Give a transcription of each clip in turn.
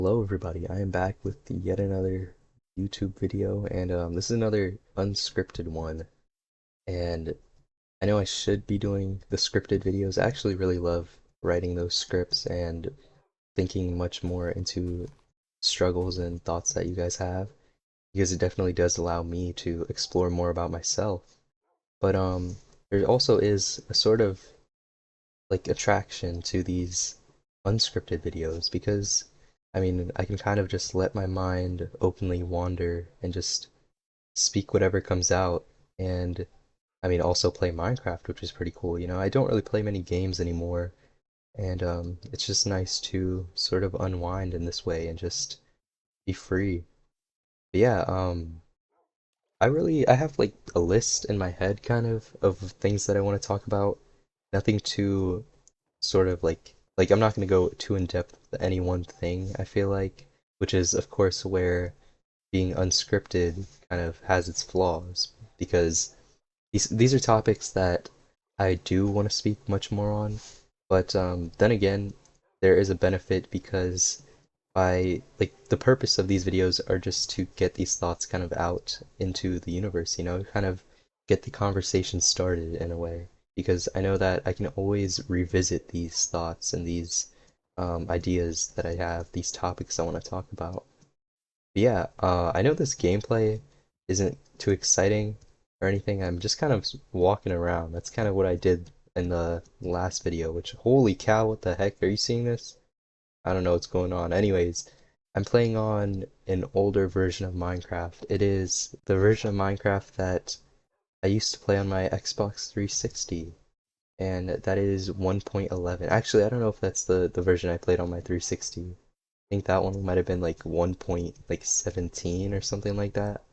Hello everybody, I am back with yet another YouTube video and this is another unscripted one, and I know I should be doing the scripted videos. I actually really love writing those scripts and thinking much more into struggles and thoughts that you guys have, because it definitely does allow me to explore more about myself. But there also is a sort of like attraction to these unscripted videos because I can kind of just let my mind openly wander and just speak whatever comes out. And also play Minecraft, which is pretty cool. I don't really play many games anymore, and it's just nice to sort of unwind in this way and just be free. But yeah, I have like a list in my head kind of things that I want to talk about. Nothing too sort of like I'm not going to go too in depth with any one thing, I feel like, which is of course where being unscripted kind of has its flaws, because these are topics that I do want to speak much more on, but then again, there is a benefit because the purpose of these videos are just to get these thoughts kind of out into the universe, kind of get the conversation started in a way. Because I know that I can always revisit these thoughts and these ideas that I have, these topics I want to talk about. But yeah, I know this gameplay isn't too exciting or anything. I'm just kind of walking around. That's kind of what I did in the last video, which, holy cow, what the heck? Are you seeing this? I don't know what's going on. Anyways, I'm playing on an older version of Minecraft. It is the version of Minecraft that I used to play on my Xbox 360, and that is 1.11. Actually, I don't know if that's the version I played on my 360. I think that one might have been like 1.17 or something like that.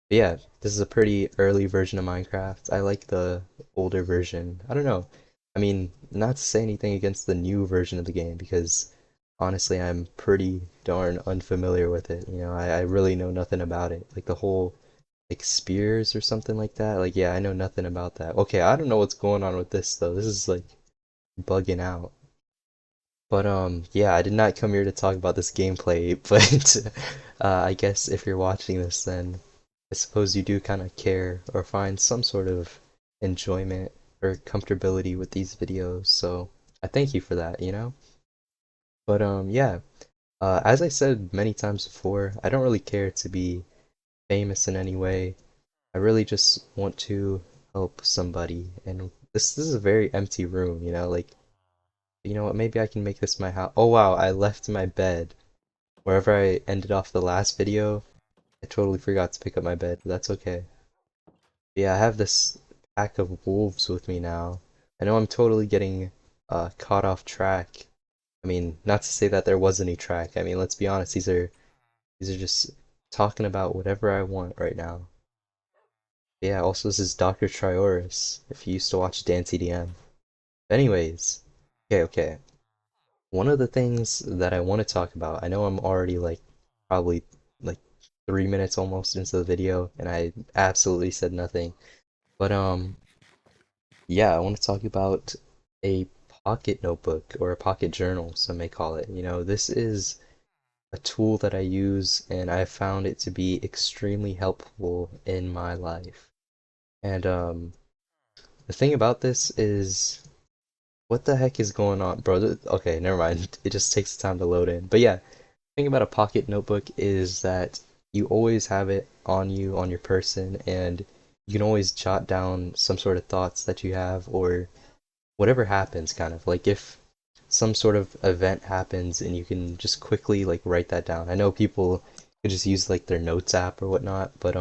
But yeah, this is a pretty early version of Minecraft. I like the older version. I don't know. Not to say anything against the new version of the game, because honestly, I'm pretty darn unfamiliar with it. I really know nothing about it. Like the whole like spears or something like that. Like, yeah, I know nothing about that. Okay, I don't know what's going on with this though. This is like bugging out. But yeah, I did not come here to talk about this gameplay, but I guess if you're watching this, then I suppose you do kind of care or find some sort of enjoyment or comfortability with these videos. So I thank you for that. But yeah, as I said many times before, I don't really care to be famous in any way. I really just want to help somebody. And this is a very empty room, like, you know what, maybe I can make this my house. Oh wow, I left my bed wherever I ended off the last video. I totally forgot to pick up my bed, but that's okay. Yeah, I have this pack of wolves with me now. I know I'm totally getting caught off track. Not to say that there was any track. Let's be honest, these are just talking about whatever I want right now. Yeah, also this is Dr. Trioris, if you used to watch Dan TDM. Anyways, okay. One of the things that I want to talk about, I know I'm already like probably like 3 minutes almost into the video and I absolutely said nothing. But yeah, I want to talk about a pocket notebook or a pocket journal, some may call it. This is a tool that I use and I found it to be extremely helpful in my life. And the thing about this is, what the heck is going on, bro? Okay, never mind. It just takes time to load in. But yeah, the thing about a pocket notebook is that you always have it on you, on your person, and you can always jot down some sort of thoughts that you have, or whatever happens, kind of. Like if some sort of event happens and you can just quickly like write that down. I know people could just use like their notes app or whatnot, but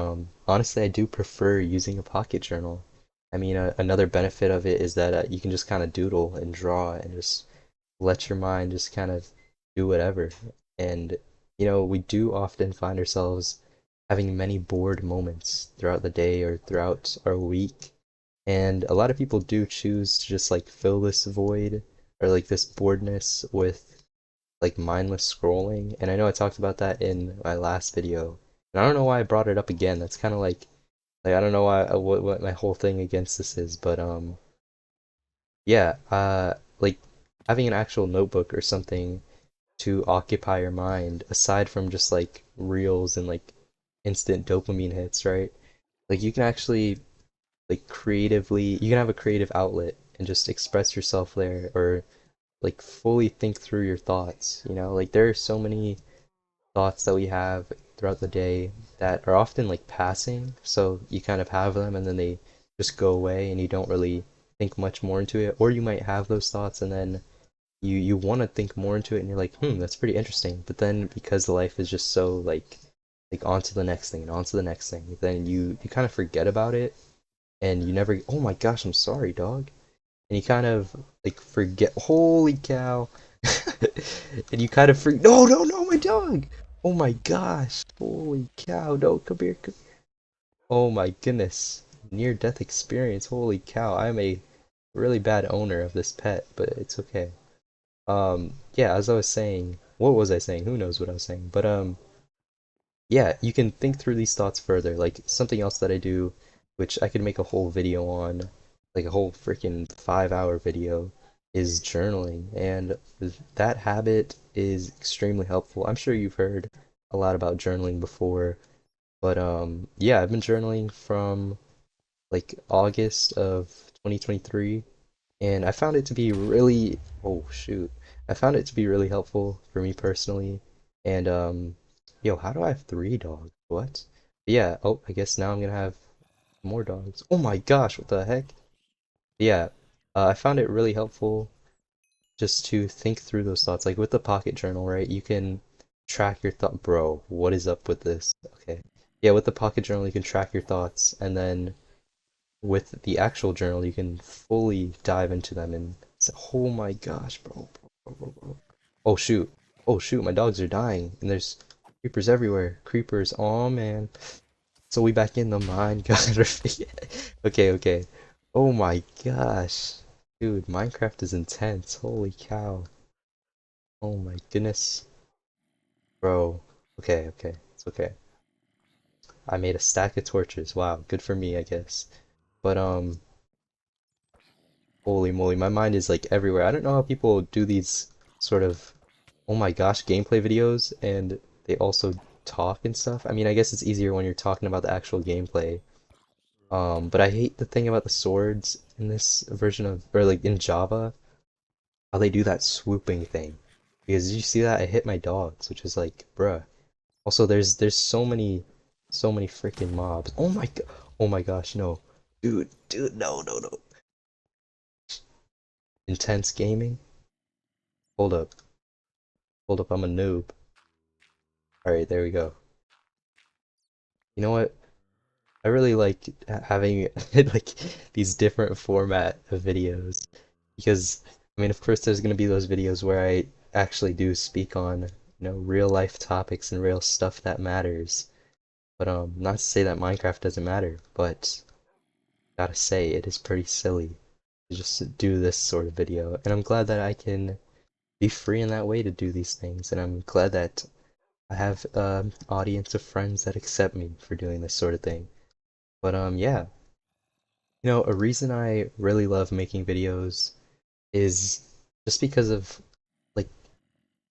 honestly, I do prefer using a pocket journal. Another benefit of it is that you can just kind of doodle and draw and just let your mind just kind of do whatever. And we do often find ourselves having many bored moments throughout the day or throughout our week. And a lot of people do choose to just like fill this void or like this boredness with like mindless scrolling. And I know I talked about that in my last video. And I don't know why I brought it up again. That's kind of like I don't know why what my whole thing against this is, but yeah, like having an actual notebook or something to occupy your mind aside from just like reels and like instant dopamine hits, right? Like you can actually like creatively, you can have a creative outlet and just express yourself there or like fully think through your thoughts, you know? Like there are so many thoughts that we have throughout the day that are often like passing, so you kind of have them and then they just go away and you don't really think much more into it, or you might have those thoughts and then you want to think more into it and you're like, that's pretty interesting. But then because life is just so like on to the next thing and on to the next thing, then you kind of forget about it and you never, oh my gosh, I'm sorry, dog. And you kind of like forget, holy cow. And you kind of no, no, no, my dog. Oh my gosh. Holy cow. No, come here. Come. Oh my goodness. Near death experience. Holy cow. I'm a really bad owner of this pet, but it's okay. Yeah, as I was saying, what was I saying? Who knows what I was saying? But yeah, you can think through these thoughts further. Like something else that I do, which I could make a whole video on, like a whole freaking 5 hour video, is journaling. And that habit is extremely helpful. I'm sure you've heard a lot about journaling before, but yeah, I've been journaling from like August of 2023, and I found it to be really, oh shoot, I found it to be really helpful for me personally. And yo, how do I have three dogs? What? Yeah, oh, I guess now I'm gonna have more dogs. Oh my gosh, what the heck? Yeah, I found it really helpful just to think through those thoughts. Like with the pocket journal, right? You can track your thought, bro. What is up with this? Okay. Yeah, with the pocket journal, you can track your thoughts, and then with the actual journal, you can fully dive into them and say, oh my gosh, bro. Oh shoot. Oh shoot, my dogs are dying and there's creepers everywhere. Creepers, oh man. So we back in the mine, God. Okay, okay. Oh my gosh. Dude, Minecraft is intense. Holy cow. Oh my goodness. Bro. Okay, okay. It's okay. I made a stack of torches. Wow, good for me, I guess. But holy moly, my mind is like everywhere. I don't know how people do these sort of, oh my gosh, gameplay videos and they also talk and stuff. I mean, I guess it's easier when you're talking about the actual gameplay. But I hate the thing about the swords in this version of, or like in Java, how they do that swooping thing. Because did you see that? I hit my dogs, which is like, bruh. Also, there's so many freaking mobs. Oh my gosh, no. Dude, no. Intense gaming? Hold up. Hold up, I'm a noob. Alright, there we go. You know what? I really like having like these different format of videos because I mean, of course, there's going to be those videos where I actually do speak on, real life topics and real stuff that matters. But not to say that Minecraft doesn't matter, but gotta say it is pretty silly to just do this sort of video. And I'm glad that I can be free in that way to do these things, and I'm glad that I have an audience of friends that accept me for doing this sort of thing. But yeah, a reason I really love making videos is just because of like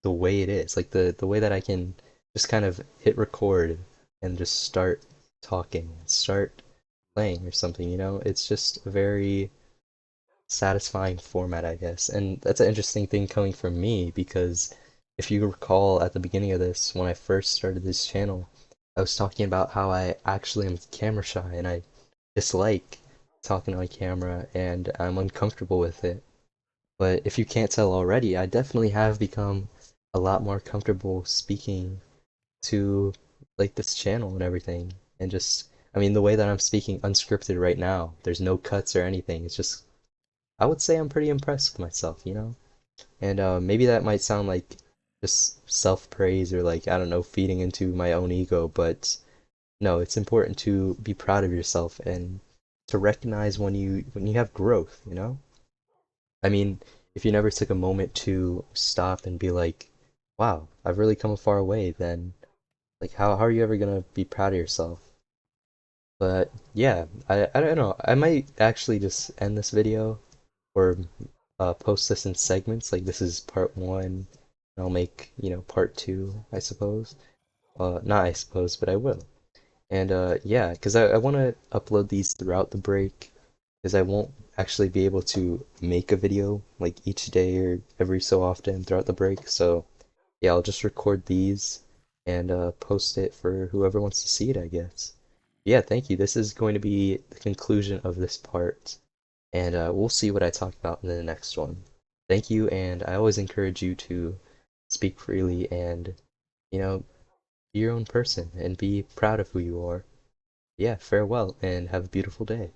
the way it is, like the way that I can just kind of hit record and just start talking, start playing or something, It's just a very satisfying format, I guess. And that's an interesting thing coming from me because if you recall at the beginning of this, when I first started this channel, I was talking about how I actually am camera shy and I dislike talking on camera and I'm uncomfortable with it. But if you can't tell already, I definitely have become a lot more comfortable speaking to like this channel and everything. And just, I mean, the way that I'm speaking unscripted right now, there's no cuts or anything. It's just, I would say I'm pretty impressed with myself. And maybe that might sound like just self-praise or like, I don't know, feeding into my own ego, but no, it's important to be proud of yourself and to recognize when you have growth. I mean, if you never took a moment to stop and be like, wow, I've really come a far way, then like how are you ever gonna be proud of yourself? But yeah, I don't know. I might actually just end this video or post this in segments. Like this is part one, I'll make, part two, I suppose. Not I suppose, but I will. And yeah, because I want to upload these throughout the break, because I won't actually be able to make a video like each day or every so often throughout the break. So yeah, I'll just record these and post it for whoever wants to see it, I guess. Yeah, thank you. This is going to be the conclusion of this part, and we'll see what I talk about in the next one. Thank you, and I always encourage you to speak freely and, you know, be your own person and be proud of who you are. Yeah, farewell and have a beautiful day.